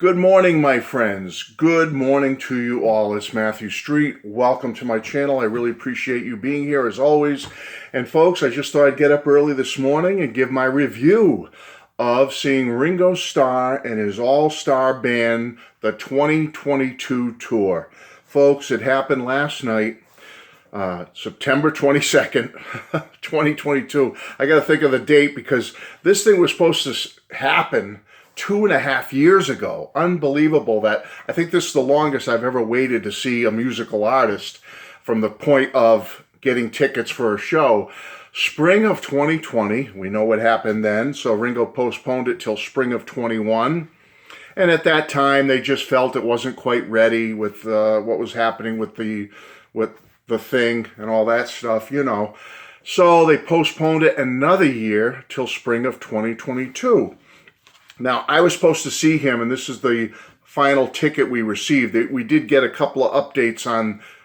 Good morning, my friends. Good morning to you all. It's Matthew Street. Welcome to my channel. I really appreciate you being here as always. And folks, I just thought I'd get up early this morning and give my review of seeing Ringo Starr and his all-star band, the 2022 tour. Folks, it happened last night, September 22nd, 2022. I got to think of the date because this thing was supposed to happen 2.5 years ago. Unbelievable that I think this is the longest I've ever waited to see a musical artist from the point of getting tickets for a show. Spring of 2020, we know what happened then, so Ringo postponed it till spring of 21. And at that time, they just felt it wasn't quite ready with what was happening with the thing and all that stuff, you know. So they postponed it another year till spring of 2022. Now, I was supposed to see him, and this is the final ticket we received. We did get a couple of updates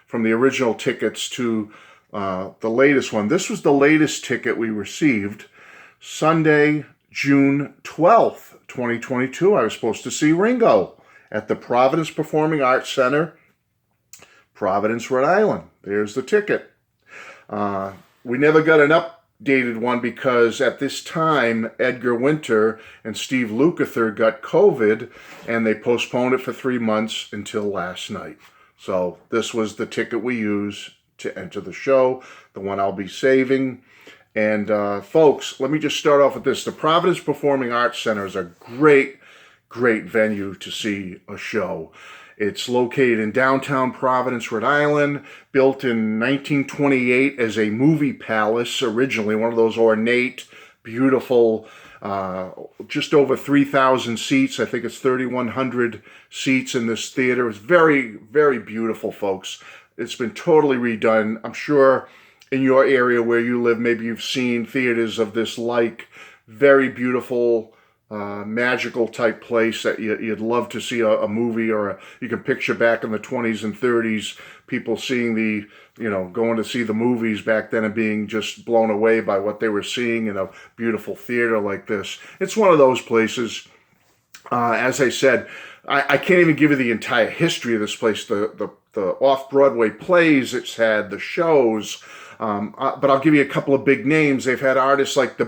from the original tickets to the latest one. This was the latest ticket we received. Sunday, June 12th, 2022, I was supposed to see Ringo at the Providence Performing Arts Center, Providence, Rhode Island. There's the ticket. We never got an updated one because at this time, Edgar Winter and Steve Lukather got COVID and they postponed it for 3 months until last night. So this was the ticket we use to enter the show, the one I'll be saving. And folks, let me just start off with this. The Providence Performing Arts Center is a great, great venue to see a show. It's located in downtown Providence, Rhode Island, built in 1928 as a movie palace, originally one of those ornate, beautiful, just over 3,000 seats. I think it's 3,100 seats in this theater. It's very, very beautiful, folks. It's been totally redone. I'm sure in your area where you live, maybe you've seen theaters of this like. Very beautiful, magical type place that you'd love to see a movie, or you can picture back in the 20s and 30s, people seeing going to see the movies back then and being just blown away by what they were seeing in a beautiful theater like this. It's one of those places. As I said, I can't even give you the entire history of this place, the off-Broadway plays it's had, the shows, but I'll give you a couple of big names. They've had artists like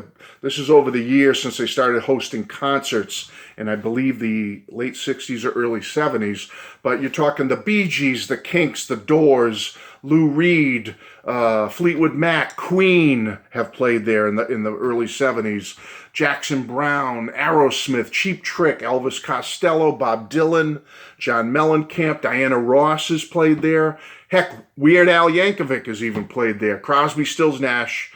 this is over the years since they started hosting concerts, and I believe the late 60s or early 70s, but you're talking the Bee Gees, the Kinks, the Doors, Lou Reed, Fleetwood Mac, Queen have played there in the early 70s. Jackson Browne, Aerosmith, Cheap Trick, Elvis Costello, Bob Dylan, John Mellencamp, Diana Ross has played there. Heck, Weird Al Yankovic has even played there. Crosby, Stills, Nash,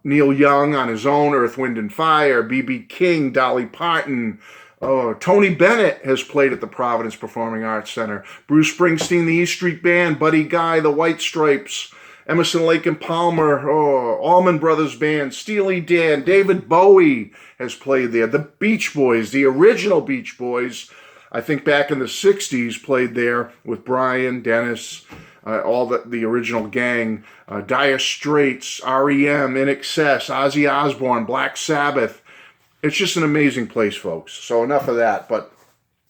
Neil Young on his own, Earth, Wind and Fire, B.B. King, Dolly Parton. Tony Bennett has played at the Providence Performing Arts Center. Bruce Springsteen, the E Street Band, Buddy Guy, the White Stripes, Emerson, Lake and Palmer, Allman Brothers Band, Steely Dan, David Bowie has played there. The Beach Boys, the original Beach Boys, I think back in the 60s, played there with Brian, Dennis, all the original gang. Dire Straits, REM, INXS, Ozzy Osbourne, Black Sabbath. It's just an amazing place, folks. So enough of that, but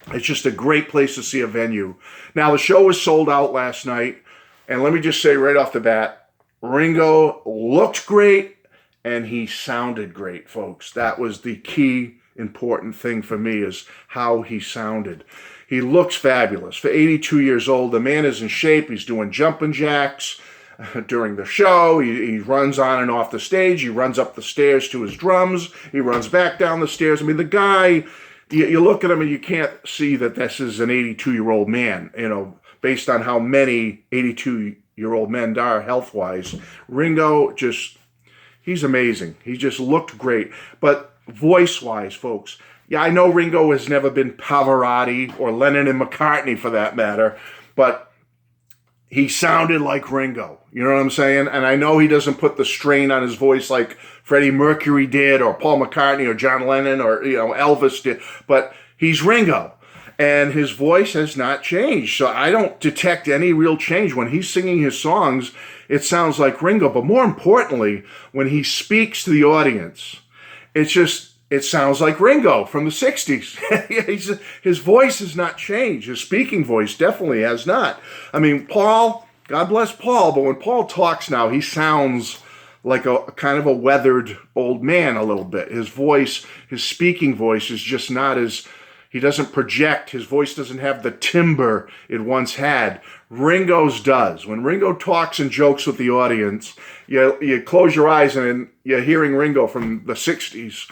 it's just a great place to see a venue. Now, the show was sold out last night, and let me just say right off the bat, Ringo looked great, and he sounded great, folks. That was the key important thing for me, is how he sounded. He looks fabulous. For 82 years old, the man is in shape. He's doing jumping jacks during the show. He runs on and off the stage. He runs up the stairs to his drums. He runs back down the stairs. I mean, the guy, you look at him and you can't see that this is an 82-year-old man, based on how many 82-year-old men are health-wise. Ringo he's amazing. He just looked great. But voice-wise, folks, yeah, I know Ringo has never been Pavarotti or Lennon and McCartney for that matter, but he sounded like Ringo. You know what I'm saying? And I know he doesn't put the strain on his voice like Freddie Mercury did, or Paul McCartney, or John Lennon, or Elvis did, but he's Ringo. And his voice has not changed. So I don't detect any real change. When he's singing his songs, it sounds like Ringo. But more importantly, when he speaks to the audience, it's just it sounds like Ringo from the 60s. His voice has not changed. His speaking voice definitely has not. I mean, Paul, God bless Paul, but when Paul talks now, he sounds like a kind of a weathered old man a little bit. His voice, his speaking voice is just not as, he doesn't project. His voice doesn't have the timbre it once had. Ringo's does. When Ringo talks and jokes with the audience, you close your eyes and you're hearing Ringo from the 60s.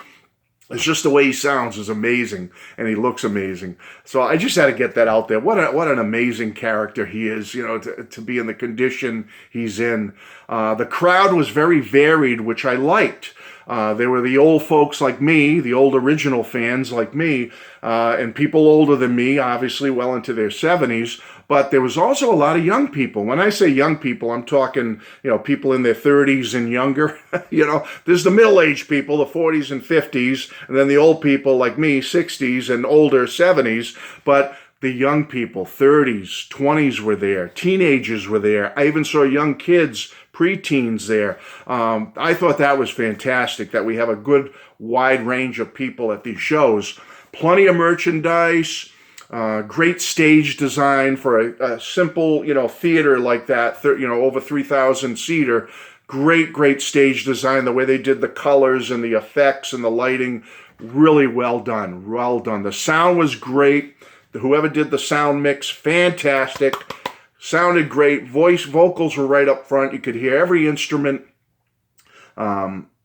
It's just the way he sounds is amazing, and he looks amazing. So I just had to get that out there. What an amazing character he is, to be in the condition he's in. The crowd was very varied, which I liked. There were the old folks like me, the old original fans like me, and people older than me, obviously well into their 70s. But there was also a lot of young people. When I say young people, I'm talking, people in their 30s and younger. There's the middle-aged people, the 40s and 50s, and then the old people like me, 60s and older, 70s. But the young people, 30s, 20s were there. Teenagers were there. I even saw young kids, preteens there. I thought that was fantastic, that we have a good wide range of people at these shows. Plenty of merchandise. Great stage design for a simple, theater like that, over 3,000 seater. Great stage design. The way they did the colors and the effects and the lighting, really well done. Well done. The sound was great. Whoever did the sound mix, fantastic. Sounded great. Vocals were right up front. You could hear every instrument.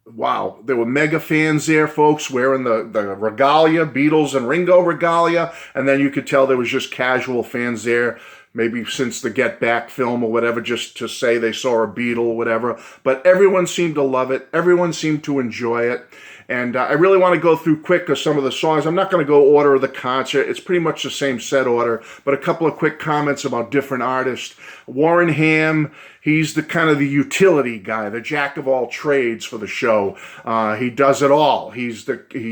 Wow, there were mega fans there, folks, wearing the regalia, Beatles and Ringo regalia, and then you could tell there was just casual fans there, maybe since the Get Back film or whatever, just to say they saw a Beatle or whatever. But everyone seemed to love it. Everyone seemed to enjoy it. And I really want to go through quick of some of the songs. I'm not going to go order of the concert. It's pretty much the same set order, but a couple of quick comments about different artists. Warren Ham, he's the kind of the utility guy, the jack of all trades for the show. He does it all. He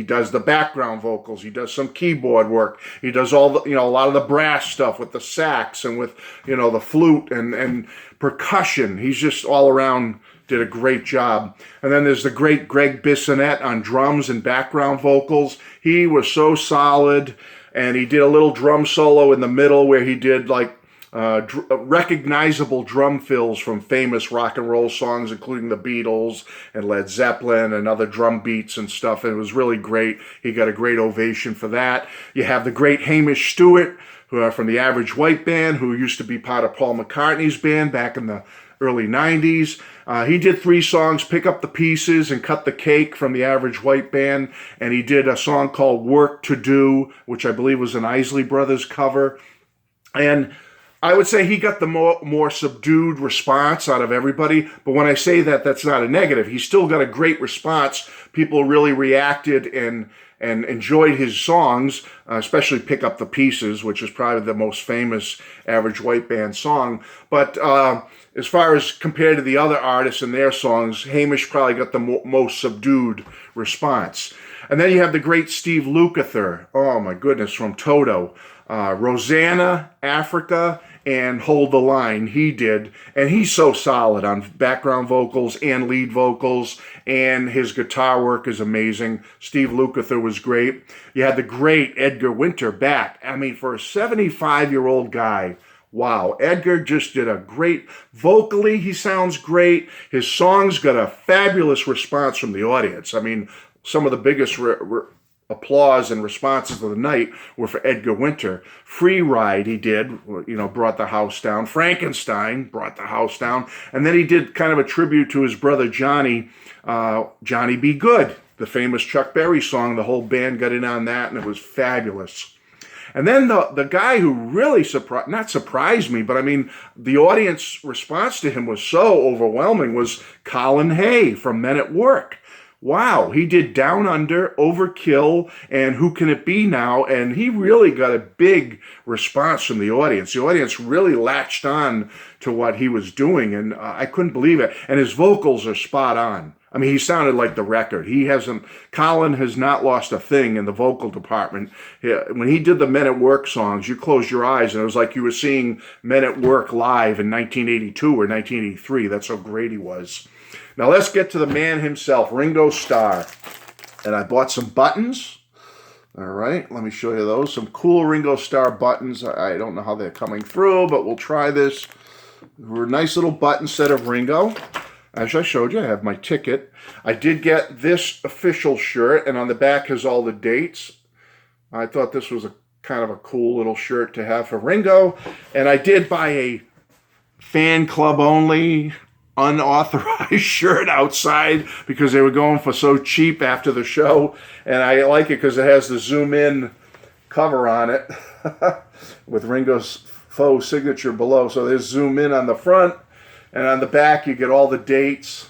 does the background vocals. He does some keyboard work. He does all the, a lot of the brass stuff with the sax and with, the flute and percussion. He's just all around did a great job. And then there's the great Greg Bissonette on drums and background vocals. He was so solid, and he did a little drum solo in the middle where he did like recognizable drum fills from famous rock and roll songs, including the Beatles and Led Zeppelin and other drum beats and stuff. And it was really great. He got a great ovation for that. You have the great Hamish Stewart, from the Average White Band, who used to be part of Paul McCartney's band back in the early 90s. He did 3 songs, Pick Up the Pieces and Cut the Cake from the Average White Band. And he did a song called Work to Do, which I believe was an Isley Brothers cover. And I would say he got the more subdued response out of everybody. But when I say that, that's not a negative. He still got a great response. People really reacted and enjoyed his songs, especially Pick Up the Pieces, which is probably the most famous Average White Band song. But as far as compared to the other artists and their songs, Hamish probably got the most subdued response. And then you have the great Steve Lukather, oh my goodness, from Toto. Rosanna, Africa, and Hold the Line, he did. And he's so solid on background vocals and lead vocals, and his guitar work is amazing. Steve Lukather was great. You had the great Edgar Winter back. I mean, for a 75-year-old guy, wow, Edgar just did a great, vocally he sounds great. His songs got a fabulous response from the audience. I mean, some of the biggest applause and responses of the night were for Edgar Winter. Free Ride he did, brought the house down. Frankenstein brought the house down. And then he did kind of a tribute to his brother Johnny, Johnny Be Good, the famous Chuck Berry song. The whole band got in on that, and it was fabulous. And then the guy who really not surprised me, but I mean, the audience response to him was so overwhelming, was Colin Hay from Men at Work. Wow, he did Down Under, Overkill, and Who Can It Be Now? And he really got a big response from the audience. The audience really latched on to what he was doing, and I couldn't believe it. And his vocals are spot on. I mean, he sounded like the record. Colin has not lost a thing in the vocal department. When he did the Men at Work songs, you closed your eyes, and it was like you were seeing Men at Work live in 1982 or 1983. That's how great he was. Now let's get to the man himself, Ringo Starr. And I bought some buttons. All right, let me show you those. Some cool Ringo Starr buttons. I don't know how they're coming through, but we'll try this. We're a nice little button set of Ringo. As I showed you, I have my ticket. I did get this official shirt, and on the back has all the dates. I thought this was a kind of a cool little shirt to have for Ringo. And I did buy a fan club only unauthorized shirt outside because they were going for so cheap after the show. And I like it because it has the zoom in cover on it with Ringo's faux signature below. So there's zoom in on the front, and on the back you get all the dates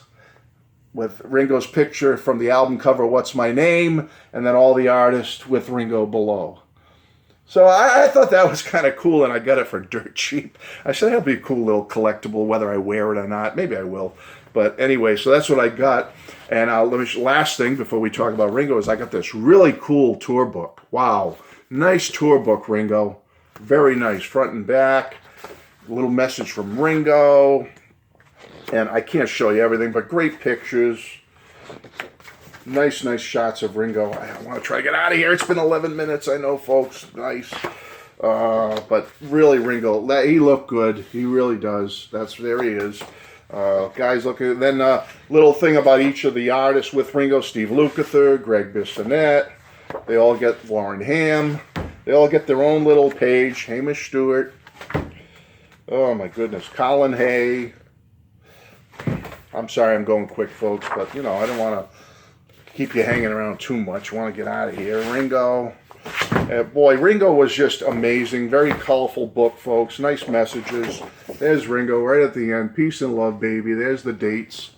with Ringo's picture from the album cover, What's My Name, and then all the artists with Ringo below. So I thought that was kind of cool, and I got it for dirt cheap. I said that'll be a cool little collectible, whether I wear it or not. Maybe I will. But anyway, so that's what I got. And last thing before we talk about Ringo is I got this really cool tour book. Wow. Nice tour book, Ringo. Very nice, front and back. A little message from Ringo. And I can't show you everything, but great pictures. Nice shots of Ringo. I want to try to get out of here. It's been 11 minutes, I know, folks. Nice. But really, Ringo, he looked good. He really does. There he is. Guys looking. Then little thing about each of the artists with Ringo: Steve Lukather, Greg Bissonette. They all get Warren Ham. They all get their own little page. Hamish Stewart. Oh my goodness, Colin Hay. I'm sorry, I'm going quick, folks, but I don't want to keep you hanging around too much. I want to get out of here. Ringo. Boy, Ringo was just amazing. Very colorful book, folks. Nice messages. There's Ringo right at the end. Peace and love, baby. There's the dates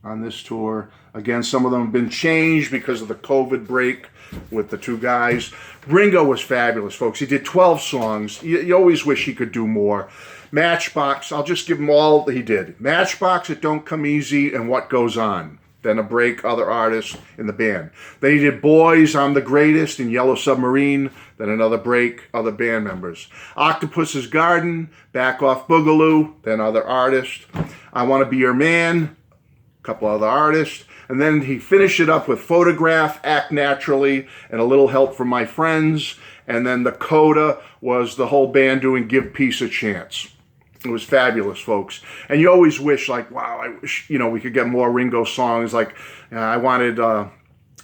on this tour. Again, some of them have been changed because of the COVID break with the two guys. Ringo was fabulous, folks. He did 12 songs. You always wish he could do more. Matchbox, I'll just give him all he did. Matchbox, It Don't Come Easy, and What Goes On. Then a break, other artists in the band. Then he did Boys, I'm the Greatest, and Yellow Submarine. Then another break, other band members. Octopus's Garden, Back Off Boogaloo, then other artists. I Want to Be Your Man, a couple other artists. And then he finished it up with Photograph, Act Naturally, and A Little Help from My Friends. And then the coda was the whole band doing Give Peace a Chance. It was fabulous, folks. And you always wish, like, wow, I wish, we could get more Ringo songs. Like, I wanted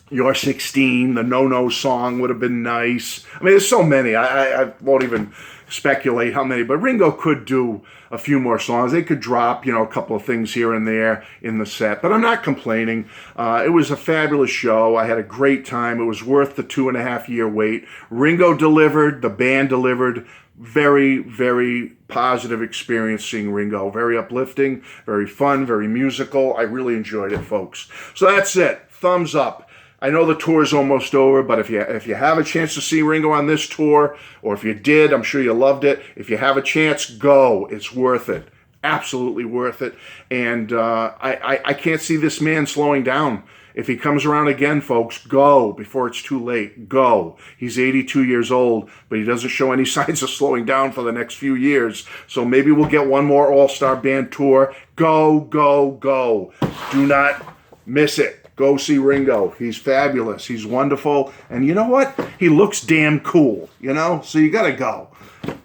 You're 16, the No-No song would have been nice. I mean, there's so many. I won't even speculate how many. But Ringo could do a few more songs. They could drop, a couple of things here and there in the set. But I'm not complaining. It was a fabulous show. I had a great time. It was worth the 2.5-year wait. Ringo delivered. The band delivered. Very, very positive experience seeing Ringo. Very uplifting, very fun, very musical. I really enjoyed it, folks. So that's it. Thumbs up. I know the tour is almost over, but if you have a chance to see Ringo on this tour, or if you did, I'm sure you loved it. If you have a chance, go. It's worth it. Absolutely worth it. And I can't see this man slowing down. If he comes around again, folks, go before it's too late. Go. He's 82 years old, but he doesn't show any signs of slowing down for the next few years. So maybe we'll get one more all-star band tour. Go, go, go. Do not miss it. Go see Ringo. He's fabulous. He's wonderful. And you know what? He looks damn cool, So you got to go.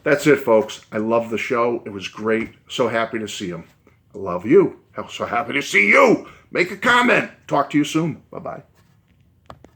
That's it, folks. I love the show. It was great. So happy to see him. I love you. I'm so happy to see you. Make a comment. Talk to you soon. Bye-bye.